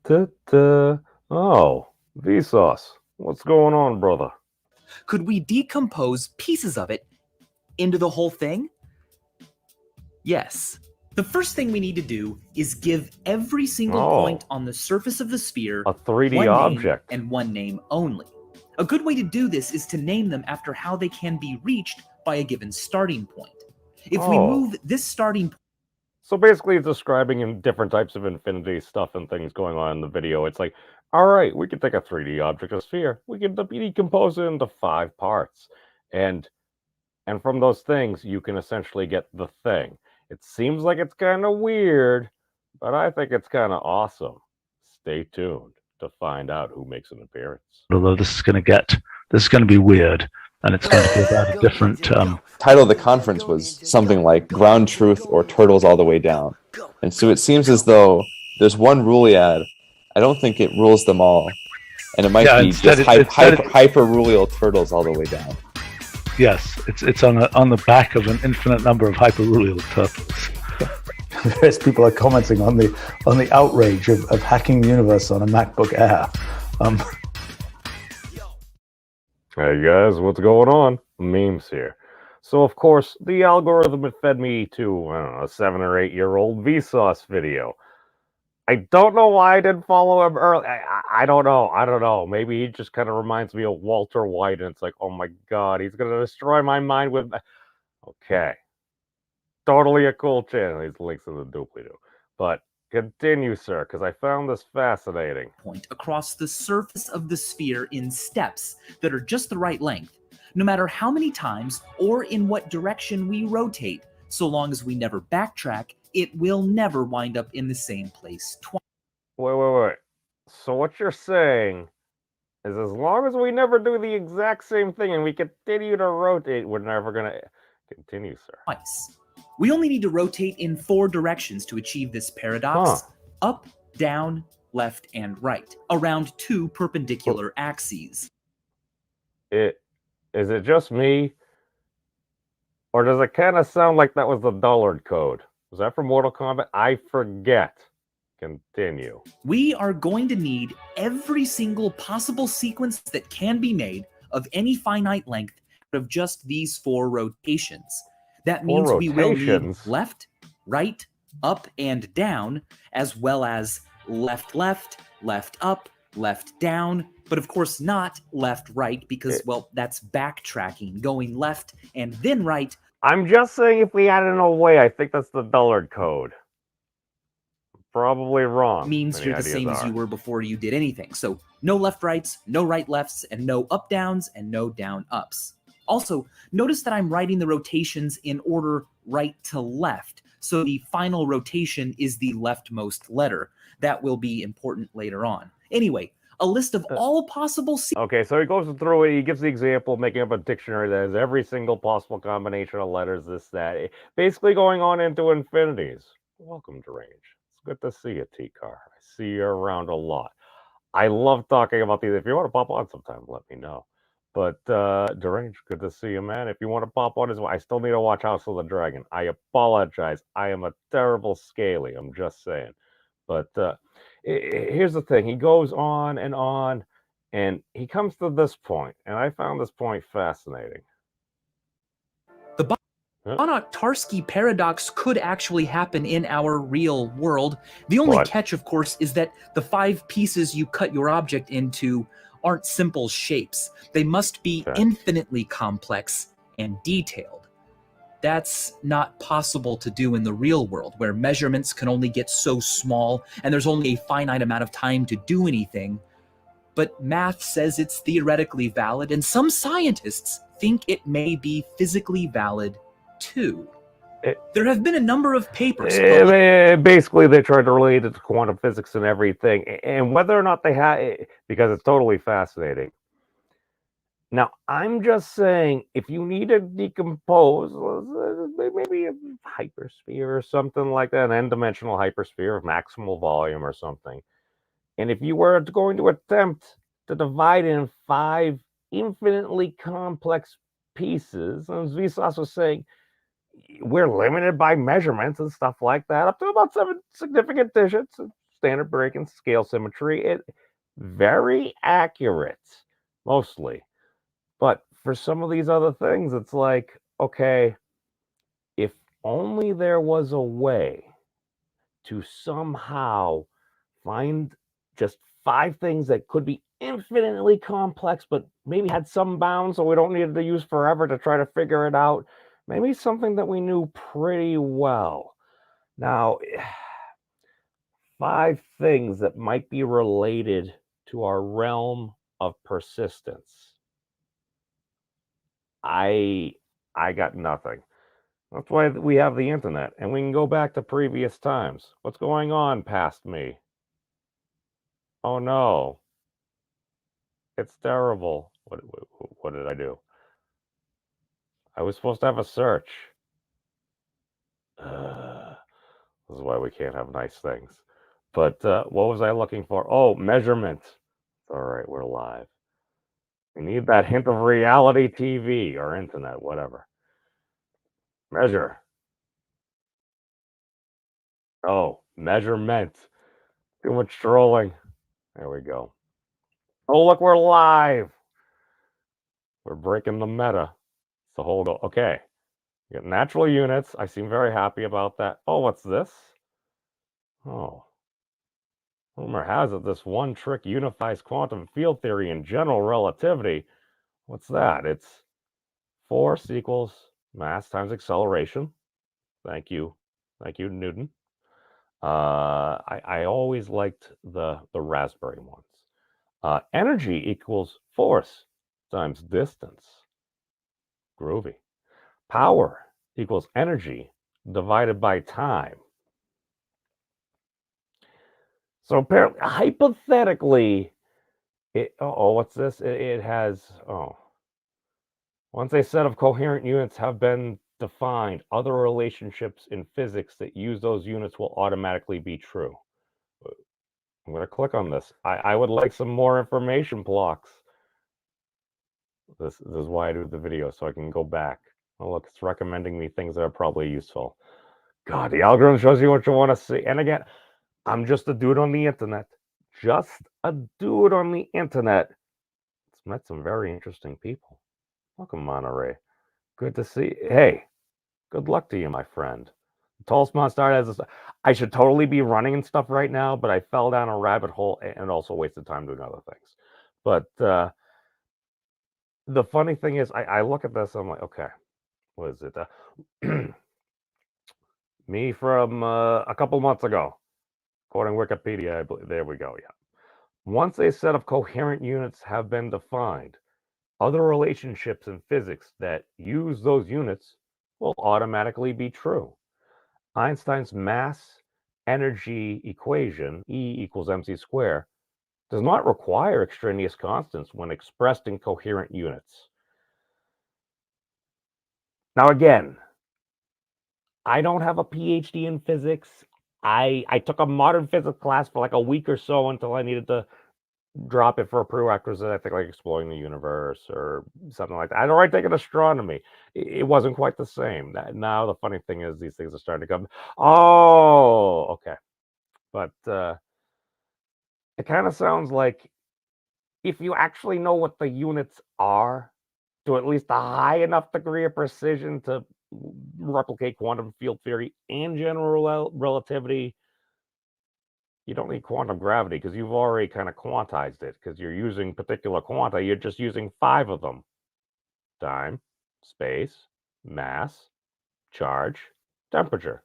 Oh, Vsauce. What's going on, brother? Could we decompose pieces of it into the whole thing? Yes. The first thing we need to do is give every single point on the surface of the sphere a 3D one object name and one name only. A good way to do this is to name them after how they can be reached by a given starting point. If we move this starting point... So basically it's describing in different types of infinity stuff and things going on in the video. It's like, all right, we can take a 3D object, a sphere. We can decompose it into 5 parts. And from those things, you can essentially get the thing. It seems like it's kind of weird, but I think it's kind of awesome. Stay tuned to find out who makes an appearance. Although this is going to be weird, and it's going to be about a different... Title of the conference was something like Ground Truth or Turtles All the Way Down. And so it seems as though there's one ruliad. I don't think it rules them all. And it might be just hyper-rulial turtles all the way down. Yes, it's on the back of an infinite number of hyper-rulial turtles. Various people are commenting on the outrage of hacking the universe on a MacBook Air. Hey guys, what's going on? Memes here. So of course, the algorithm had fed me to, I don't know, a 7 or 8 year old Vsauce video. I don't know why I didn't follow him early. I don't know. Maybe he just kind of reminds me of Walter White, and it's like, oh my god, he's gonna destroy my mind with... Okay. Totally a cool channel. These links in the doobly-doo. But continue, sir, because I found this fascinating. Point across the surface of the sphere in steps that are just the right length, no matter how many times or in what direction we rotate, so long as we never backtrack, it will never wind up in the same place twice. Wait. So what you're saying is as long as we never do the exact same thing and we continue to rotate, we're never going to... Continue, sir. Twice. We only need to rotate in 4 directions to achieve this paradox. Up, down, left, and right, around 2 perpendicular axes. Is it just me? Or does it kind of sound like that was the Dullard code? Was that from Mortal Kombat? I forget. Continue. We are going to need every single possible sequence that can be made of any finite length out of just these 4 rotations. That means we will need left, right, up, and down, as well as left, left, left, up, left, down, but of course not left, right, because, well, that's backtracking, going left and then right. I'm just saying if we add in a way, I think that's the Dullard code. Probably wrong. Means you're the same as you were before you did anything. So no left rights, no right lefts, and no up downs, and no down ups. Also, notice that I'm writing the rotations in order right to left. So the final rotation is the leftmost letter. That will be important later on. Anyway, a list of all possible... Okay, so he goes through it. He gives the example of making up a dictionary that has every single possible combination of letters, this, that. Basically going on into infinities. Welcome, Deranged. It's good to see you, T-Car. I see you around a lot. I love talking about these. If you want to pop on sometime, let me know. But, Deranged, good to see you, man. If you want to pop on as well, I still need to watch House of the Dragon. I apologize. I am a terrible scaly. I'm just saying. But, here's the thing. He goes on, and he comes to this point, and I found this point fascinating. The Banach Tarski paradox could actually happen in our real world. The only catch, of course, is that the 5 pieces you cut your object into aren't simple shapes. They must be infinitely complex and detailed. That's not possible to do in the real world, where measurements can only get so small and there's only a finite amount of time to do anything. But math says it's theoretically valid, and some scientists think it may be physically valid too. There have been a number of papers. Basically, they tried to relate it to quantum physics and everything, and whether or not they have, because it's totally fascinating. Now, I'm just saying, if you need to decompose, maybe a hypersphere or something like that, an n-dimensional hypersphere of maximal volume or something, and if you were going to attempt to divide it in 5 infinitely complex pieces, and as Vsauce was saying, we're limited by measurements and stuff like that, up to about 7 significant digits, standard break and scale symmetry. It very accurate, mostly. But for some of these other things, it's like, okay, if only there was a way to somehow find just 5 things that could be infinitely complex, but maybe had some bounds, so we don't need to use forever to try to figure it out. Maybe something that we knew pretty well. Now, 5 things that might be related to our realm of persistence. I got nothing. That's why we have the internet, and we can go back to previous times. What's going on past me? Oh no. It's terrible. What did I do? I was supposed to have a search. This is why we can't have nice things. But what was I looking for? Oh, measurement. All right, we're live. We need that hint of reality TV or internet, whatever. Measure. Oh, measurement. Too much trolling. There we go. Oh, look, we're live. We're breaking the meta. It's the whole goal. Okay. We got natural units. I seem very happy about that. Oh, what's this? Oh. Rumor has it this one trick unifies quantum field theory and general relativity. What's that? It's force equals mass times acceleration. Thank you. Thank you, Newton. I always liked the raspberry ones. Energy equals force times distance. Groovy. Power equals energy divided by time. So apparently, hypothetically, what's this? It has, once a set of coherent units have been defined, other relationships in physics that use those units will automatically be true. I'm going to click on this. I would like some more information blocks. This is why I do the video, so I can go back. Oh, look, it's recommending me things that are probably useful. God, the algorithm shows you what you want to see. And again, I'm just a dude on the internet. Just a dude on the internet. It's met some very interesting people. Welcome, Monterey. Good to see you. Hey, good luck to you, my friend. The tallest monster has this. I should totally be running and stuff right now, but I fell down a rabbit hole and also wasted time doing other things. But the funny thing is, I look at this, I'm like, okay, what is it? Me from a couple months ago, quoting Wikipedia, I believe. There we go, yeah. Once a set of coherent units have been defined, other relationships in physics that use those units will automatically be true. Einstein's mass energy equation, E equals mc squared, does not require extraneous constants when expressed in coherent units. Now, again, I don't have a PhD in physics. I took a modern physics class for like a week or so until I needed to drop it for a prerequisite. I think like exploring the universe or something like that. I'd already taken astronomy. It wasn't quite the same. Now the funny thing is these things are starting to come. Oh, okay. But it kind of sounds like if you actually know what the units are to at least a high enough degree of precision to replicate quantum field theory and general relativity, you don't need quantum gravity because you've already kind of quantized it because you're using particular quanta. You're just using 5 of them: time, space, mass, charge, temperature.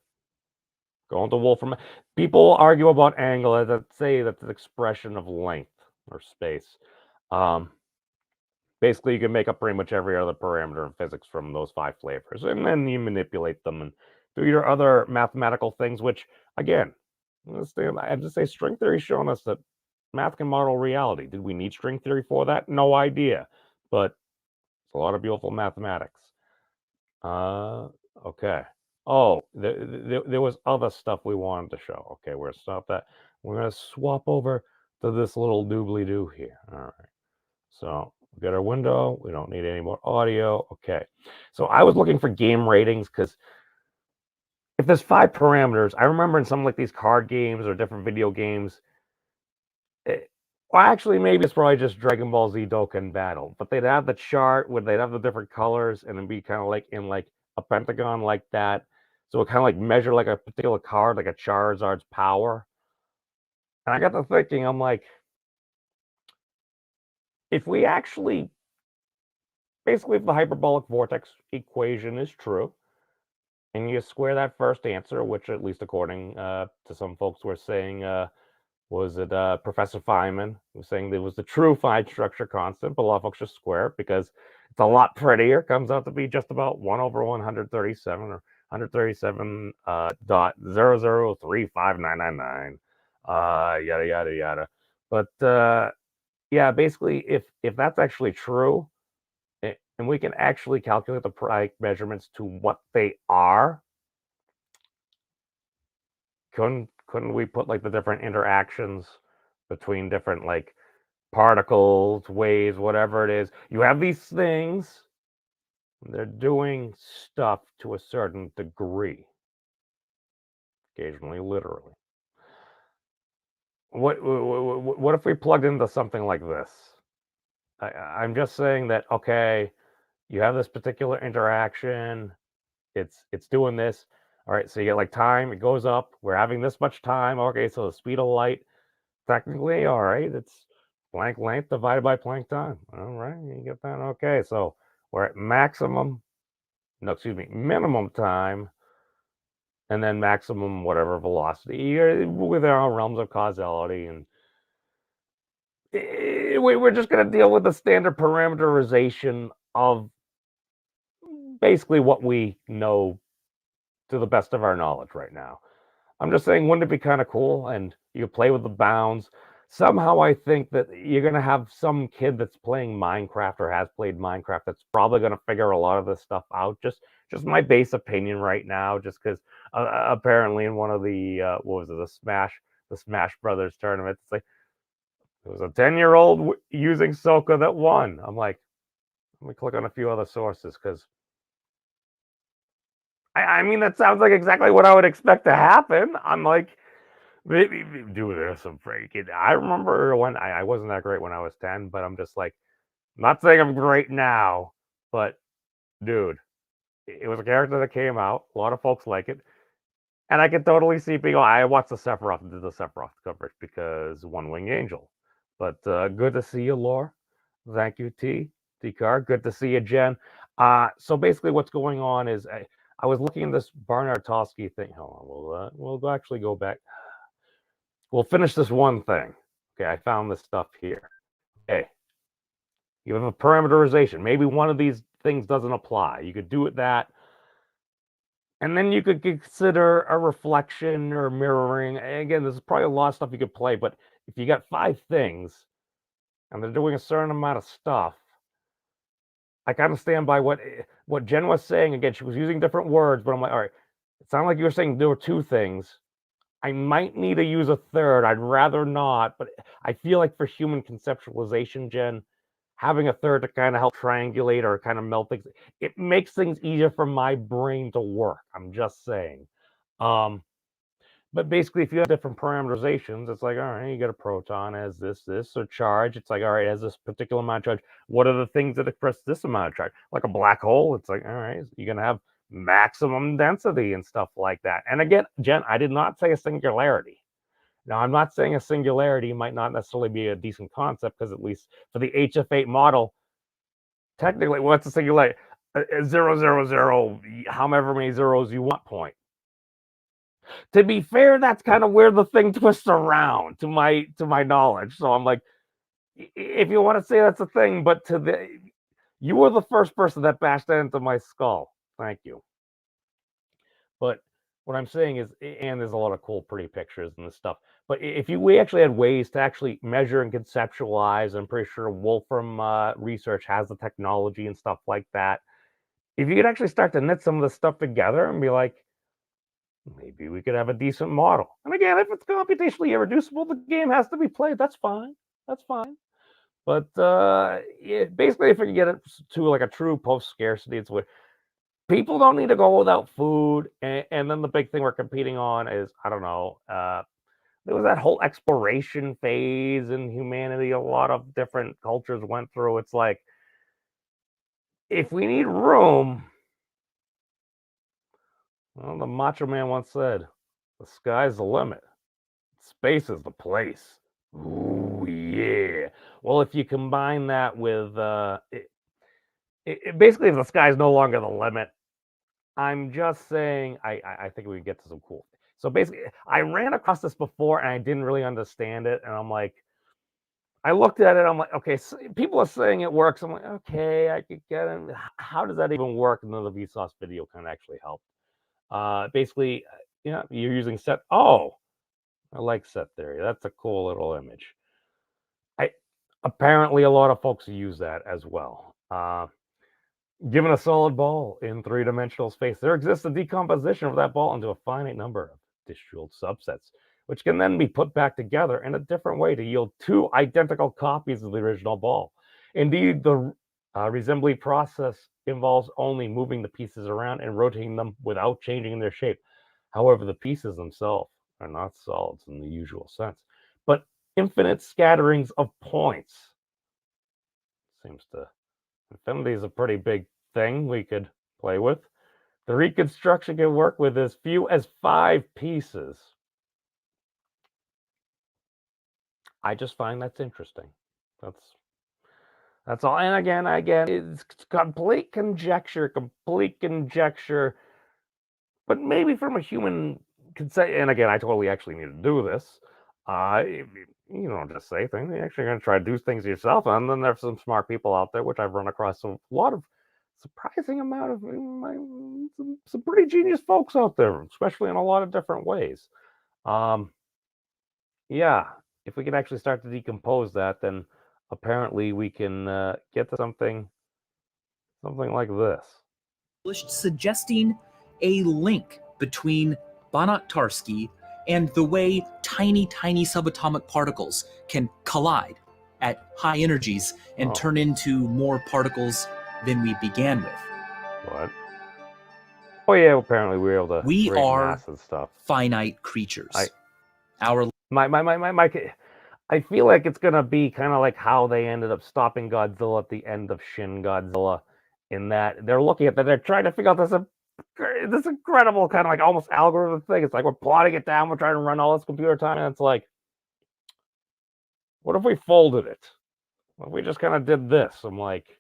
Going to Wolfram. People argue about angle that say that's an expression of length or space. Basically, you can make up pretty much every other parameter in physics from those 5 flavors, and then you manipulate them and do your other mathematical things, which, again, I have to say, string theory showing us that math can model reality. Did we need string theory for that? No idea, but it's a lot of beautiful mathematics. Okay. Oh, there was other stuff we wanted to show. Okay, we're gonna stop that. We're gonna swap over to this little doobly-doo here. All right. So we got our window. We don't need any more audio. Okay. So I was looking for game ratings because if there's 5 parameters, I remember in some like these card games or different video games, well, actually, maybe it's probably just Dragon Ball Z Dokkan Battle, but they'd have the chart where they'd have the different colors and it'd be kind of like in like a pentagon like that. So it kind of like measure like a particular card, like a Charizard's power. And I got to thinking, I'm like, if we actually, basically, if the hyperbolic vortex equation is true, and you square that first answer, which at least according to some folks were saying, was it Professor Feynman was saying there was the true fine structure constant, but a lot of folks just square it because it's a lot prettier. Comes out to be just about 1 over 137 or 137 dot 0.0035999, yada yada yada. But yeah, basically, if that's actually true, and we can actually calculate the Planck measurements to what they are, couldn't we put like the different interactions between different like particles, waves, whatever it is? You have these things, they're doing stuff to a certain degree, occasionally literally. What if we plugged into something like this? I'm just saying that, okay, you have this particular interaction, it's doing this. All right, so you get like time, it goes up. We're having this much time. Okay, so the speed of light, technically, all right, it's Planck length divided by Planck time. All right, you get that. Okay, so we're at maximum, no, excuse me, minimum time, and then maximum whatever velocity. You're within our realms of causality, and we're just going to deal with the standard parameterization of basically what we know to the best of our knowledge right now. I'm just saying, wouldn't it be kind of cool? And you play with the bounds. Somehow I think that you're going to have some kid that's playing Minecraft or has played Minecraft that's probably going to figure a lot of this stuff out. Just my base opinion right now, just because apparently in one of the, what was it, the Smash Brothers tournament, it's like, it was a 10-year-old using Soka that won. I'm like, let me click on a few other sources because I mean, that sounds like exactly what I would expect to happen. I'm like, maybe do this. I'm freaking. I remember when I wasn't that great when I was 10, but I'm just like, not saying I'm great now, but dude, it was a character that came out. A lot of folks like it. And I could totally see people. I watched the Sephiroth and did the Sephiroth coverage because One Wing Angel. But good to see you, Lore. Thank you, T-Car. Good to see you, Jen. So basically, what's going on is I was looking at this Barnard Tarski thing. Hold on, we'll actually go back. We'll finish this one thing. Okay, I found this stuff here. Okay, you have a parameterization. Maybe one of these things doesn't apply. You could do it that. And then you could consider a reflection or mirroring. Again, there's probably a lot of stuff you could play, but if you got 5 things and they're doing a certain amount of stuff, I kind of stand by what Jen was saying. Again, she was using different words, but I'm like, all right, it sounded like you were saying there were 2 things. I might need to use a third. I'd rather not, but I feel like for human conceptualization, Jen, having a third to kind of help triangulate or kind of melt things, it makes things easier for my brain to work. I'm just saying. But basically, if you have different parameterizations, it's like, all right, you got a proton as this, or charge. It's like, all right, as this particular amount of charge. What are the things that express this amount of charge? Like a black hole, it's like, all right, you're going to have maximum density and stuff like that. And again, Jen, I did not say a singularity. Now, I'm not saying a singularity might not necessarily be a decent concept, because at least for the HF8 model, technically, what's a singularity? 0, however many zeros you want point. To be fair, that's kind of where the thing twists around to my knowledge. So I'm like, if you want to say that's a thing, but you were the first person that bashed that into my skull. Thank you. But what I'm saying is, and there's a lot of cool, pretty pictures and this stuff. But if we actually had ways to actually measure and conceptualize, I'm pretty sure Wolfram Research has the technology and stuff like that. If you could actually start to knit some of this stuff together and be like, maybe we could have a decent model. And again, if it's computationally irreducible, the game has to be played. That's fine. That's fine. But basically, if we can get it to like a true post-scarcity, it's what people don't need to go without food. And then the big thing we're competing on is, I don't know, there was that whole exploration phase in humanity. A lot of different cultures went through. It's like, if we need room, well, the Macho Man once said, the sky's the limit. Space is the place. Ooh, yeah. Well, if you combine that with, basically, if the sky's no longer the limit, I'm just saying, I think we can get to some cool. So basically, I ran across this before and I didn't really understand it. And I'm like, I looked at it. I'm like, okay, so people are saying it works. I'm like, okay, I could get it. How does that even work? And then the Vsauce video kind of actually helped. Basically, you're using set. Oh, I like set theory. That's a cool little image. Apparently a lot of folks use that as well. Given a solid ball in three-dimensional space, there exists a decomposition of that ball into a finite number of disjoint subsets, which can then be put back together in a different way to yield two identical copies of the original ball. Indeed, the resembly process involves only moving the pieces around and rotating them without changing their shape. However, the pieces themselves are not solids in the usual sense, but infinite scatterings of points. Seems to infinity is a pretty big thing we could play with. The reconstruction can work with as few as 5 pieces. I just find that's interesting. That's all. And again, it's complete conjecture. But maybe from a human could say, and again, I totally actually need to do this. You don't just say things. You're actually going to try to do things yourself. And then there's some smart people out there, which I've run across a lot of surprising amount of some pretty genius folks out there, especially in a lot of different ways. Yeah, if we can actually start to decompose that, then apparently we can get to something like this. Suggesting a link between Banach Tarski and the way tiny subatomic particles can collide at high energies and turn into more particles than we began with. What? Oh yeah, apparently we were able to. We create are mass and stuff. Finite creatures. I feel like it's gonna be kind of like how they ended up stopping Godzilla at the end of Shin Godzilla, in that they're looking at that, they're trying to figure out this incredible kind of like almost algorithm thing. It's like we're plotting it down, we're trying to run all this computer time, and it's like, what if we folded it? What if we just kind of did this? I'm like,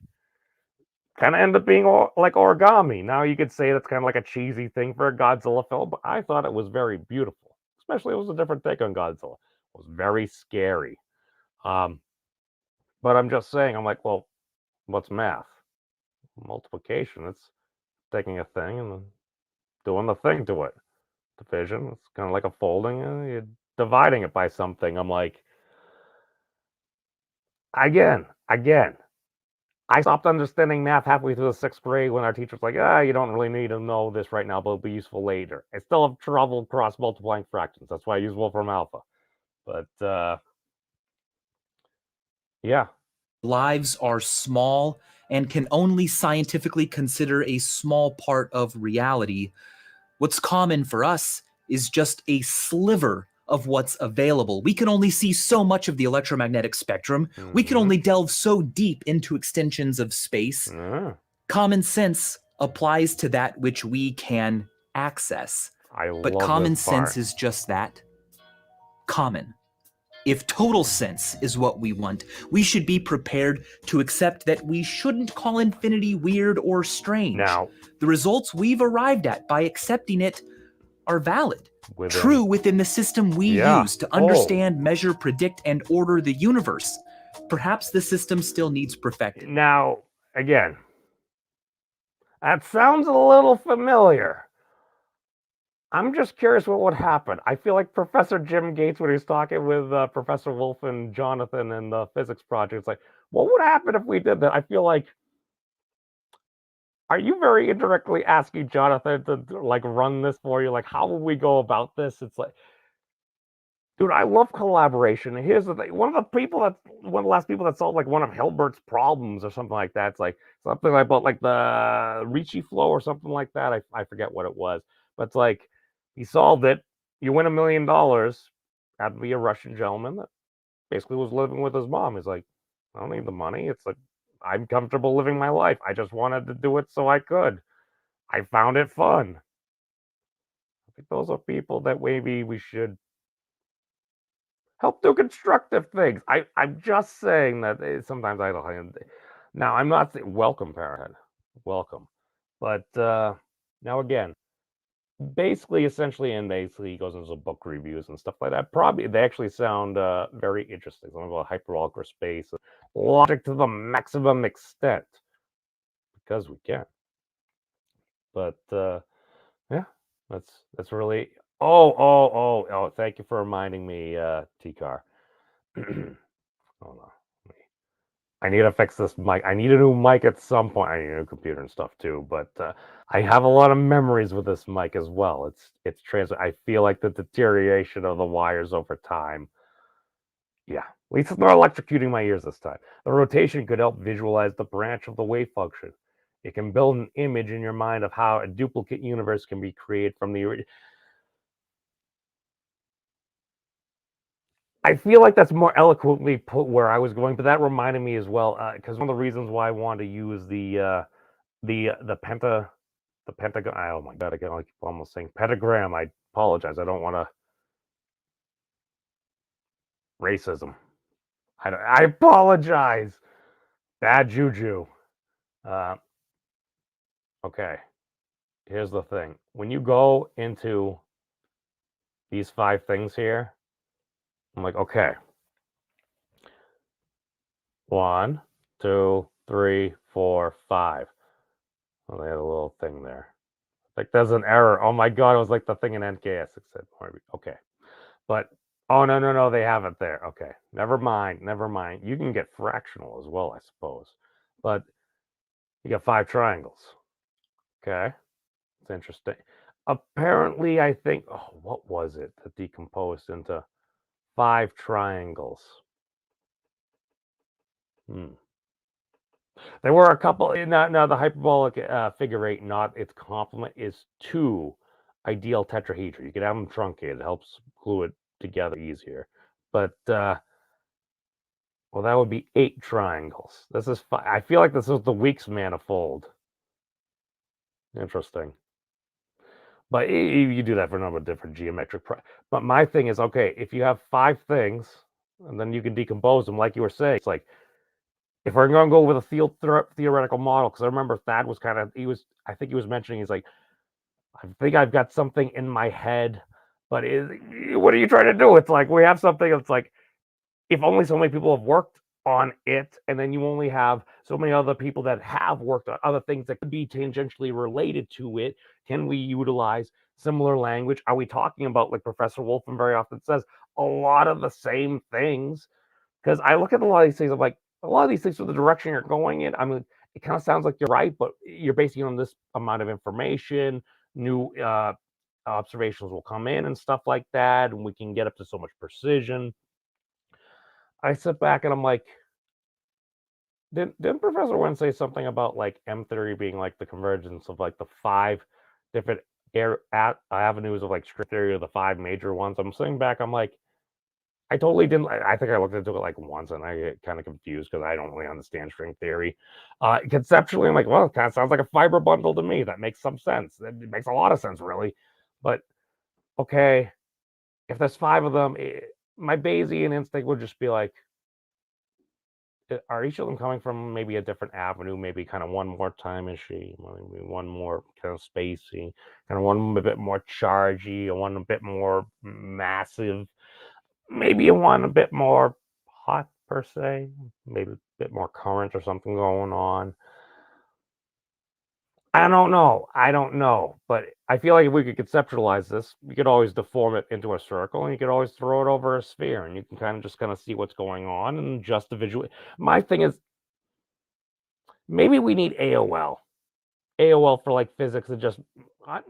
kind of end up being like origami. Now you could say that's kind of like a cheesy thing for a Godzilla film, but I thought it was very beautiful. Especially it was a different take on Godzilla. It was very scary. But I'm just saying, I'm like, well, what's math? Multiplication. It's taking a thing and then doing the thing to it. Division. It's kind of like a folding, and you're dividing it by something. I'm like, again, I stopped understanding math halfway through the 6th grade when our teacher was like, you don't really need to know this right now, but it'll be useful later. I still have trouble cross multiplying fractions. That's why I use Wolfram Alpha. But, yeah. Lives are small and can only scientifically consider a small part of reality. What's common for us is just a sliver of what's available. We can only see so much of the electromagnetic spectrum. We can only delve so deep into extensions of space. Common sense applies to that which we can access. But common sense is just that. Common. If total sense is what we want, we should be prepared to accept that we shouldn't call infinity weird or strange. Now, the results we've arrived at by accepting it are valid. True within the system we use to understand, measure, predict, and order the universe. Perhaps the system still needs perfecting. Now, again, that sounds a little familiar. I'm just curious what would happen. I feel like Professor Jim Gates, when he was talking with Professor Wolf and Jonathan in the physics project, it's like, what would happen if we did that? I feel like, are you very indirectly asking Jonathan to like run this for you? Like, how would we go about this? It's like, Dude, I love collaboration. And here's the thing: one of the last people that solved like one of Hilbert's problems or something like that. It's like something about like the Ricci flow or something like that. I forget what it was, but it's like he solved it. You win $1 million. Had to be a Russian gentleman that basically was living with his mom. He's like, I don't need the money. It's like I'm comfortable living my life. I just wanted to do it so I could. I found it fun. I think those are people that maybe we should help do constructive things. I'm just saying that sometimes I don't. Now I'm not saying welcome, Parrot, welcome, but now again, basically, essentially, he goes into book reviews and stuff like that. Probably they actually sound very interesting. Something about hyperbolic or space, logic to the maximum extent, because we can. But yeah, that's really. Oh! Thank you for reminding me, T-Car. Hold on. I need to fix this mic. I need a new mic at some point. I need a new computer and stuff too. But I have a lot of memories with this mic as well. It's I feel like the deterioration of the wires over time. Yeah, at least it's not electrocuting my ears this time. The rotation could help visualize the branch of the wave function. It can build an image in your mind of how a duplicate universe can be created from the original. I feel like that's more eloquently put where I was going, but that reminded me as well, because one of the reasons why I wanted to use the pentagon. Oh my god, I keep almost saying pentagram. I apologize. I don't want to racism. I apologize. Bad juju. Okay. Here's the thing. When you go into these 5 things here, I'm like, okay. 1, 2, 3, 4, 5. Oh, they had a little thing there. Like there's an error. Oh my god, it was like the thing in NKS. It said, okay. But oh no, they have it there. Okay. Never mind. You can get fractional as well, I suppose. But you got 5 triangles. Okay. It's interesting. Apparently, I think what was it that decomposed into 5 triangles? There were a couple. Now the hyperbolic figure 8, not its complement, is 2 ideal tetrahedra. You could have them truncated. It helps glue it together easier. But well, that would be 8 triangles. This is I feel like this is the Weeks manifold. Interesting. But you do that for a number of different geometric. But my thing is, okay, if you have 5 things, and then you can decompose them, like you were saying, it's like if we're going to go with a field theoretical model, because I remember Thad was I think he was mentioning, he's like, I think I've got something in my head, but what are you trying to do? It's like we have something. It's like if only so many people have worked on it, and then you only have so many other people that have worked on other things that could be tangentially related to it. Can we utilize similar language? Are we talking about, like Professor Wolfman very often says, a lot of the same things? Because I look at a lot of these things, I'm like, a lot of these things for the direction you're going in, I mean, it kind of sounds like you're right, but you're basing it on this amount of information. New observations will come in and stuff like that, and we can get up to so much precision. I sit back and I'm like, didn't Professor Wen say something about like M theory being like the convergence of like the 5 different avenues of like string theory, or the 5 major ones? I'm sitting back, I'm like, I totally didn't. I think I looked into it like once, and I get kind of confused because I don't really understand string theory. Conceptually, I'm like, well, it kind of sounds like a fiber bundle to me. That makes some sense. It makes a lot of sense, really. But okay, if there's 5 of them, my Bayesian instinct would just be like, are each of them coming from maybe a different avenue? Maybe kind of one more time machine, maybe one more kind of spacey, kind of one a bit more chargy, and one a bit more massive. Maybe you want a bit more hot per se, maybe a bit more current or something going on. I don't know, but I feel like if we could conceptualize this, we could always deform it into a circle, and you could always throw it over a sphere, and you can kind of see what's going on and just the visual. My thing is, maybe we need AOL for like physics and just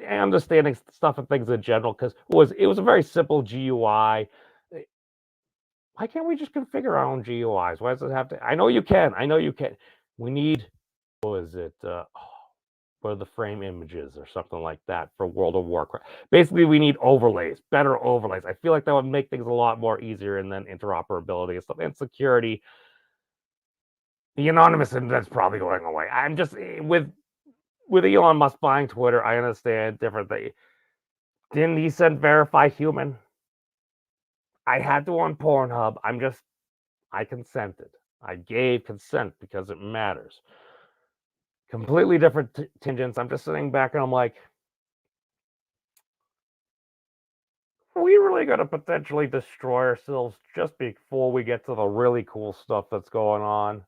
understanding stuff and things in general, because it was a very simple GUI. Why can't we just configure our own GUIs? Why does it have to? I know you can. I know you can. We need, what is it? For the frame images or something like that for World of Warcraft. Basically, we need overlays, better overlays. I feel like that would make things a lot more easier, and then interoperability and stuff and security. The anonymous internet's probably going away. I'm just with Elon Musk buying Twitter. I understand different things. Didn't he send verify human? I had to on Pornhub. I consented. I gave consent because it matters. Completely different tangents. I'm just sitting back and I'm like, are we really going to potentially destroy ourselves just before we get to the really cool stuff that's going on?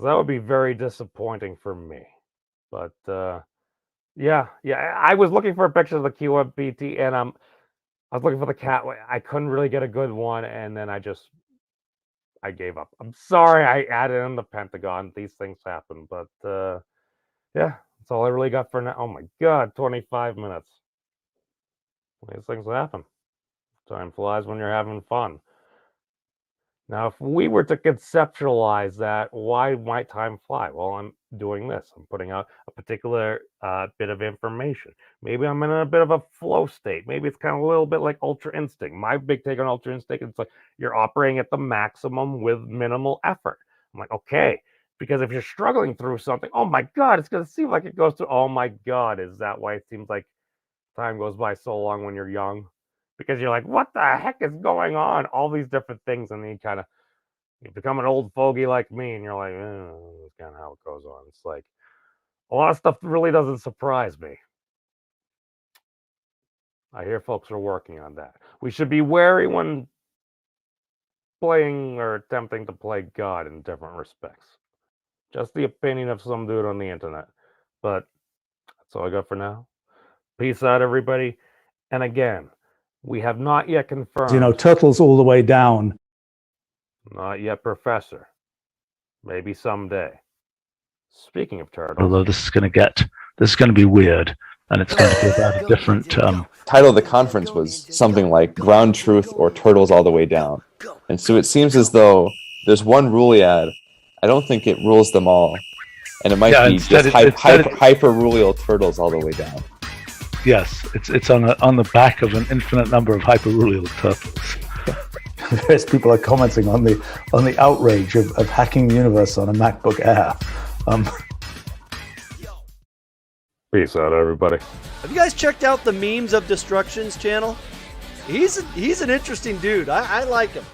That would be very disappointing for me. But yeah. I was looking for a picture of the QMPT, and I was looking for the cat. I couldn't really get a good one, and then I gave up. I'm sorry I added in the Pentagon. These things happen, but yeah, that's all I really got for now. Oh my God, 25 minutes. These things happen. Time flies when you're having fun. Now, if we were to conceptualize that, why might time fly? Well, I'm doing this. I'm putting out a particular bit of information. Maybe I'm in a bit of a flow state. Maybe it's kind of a little bit like Ultra Instinct. My big take on Ultra Instinct is like you're operating at the maximum with minimal effort. I'm like, okay, because if you're struggling through something, oh my God, it's going to seem like it goes through. Oh my God, is that why it seems like time goes by so long when you're young? Because you're like, what the heck is going on? All these different things, and then you become an old fogey like me, and you're like, that's kind of how it goes on. It's like a lot of stuff really doesn't surprise me. I hear folks are working on that. We should be wary when playing or attempting to play God in different respects. Just the opinion of some dude on the internet. But that's all I got for now. Peace out, everybody. And again, we have not yet confirmed. Turtles all the way down. Not yet, Professor. Maybe someday. Speaking of turtles. Although this is going to be weird, and it's going to be about a different. Title of the conference was something like "Ground Truth" or "Turtles All the Way Down," and so it seems as though there's one Ruliad. I don't think it rules them all, and it might be just hyper Rulial turtles all the way down. Yes, it's on the back of an infinite number of hyperrulial turtles. Various people are commenting on the outrage of hacking the universe on a MacBook Air. Peace out, everybody. Have you guys checked out the Memes of Destruction's channel? He's an interesting dude. I like him.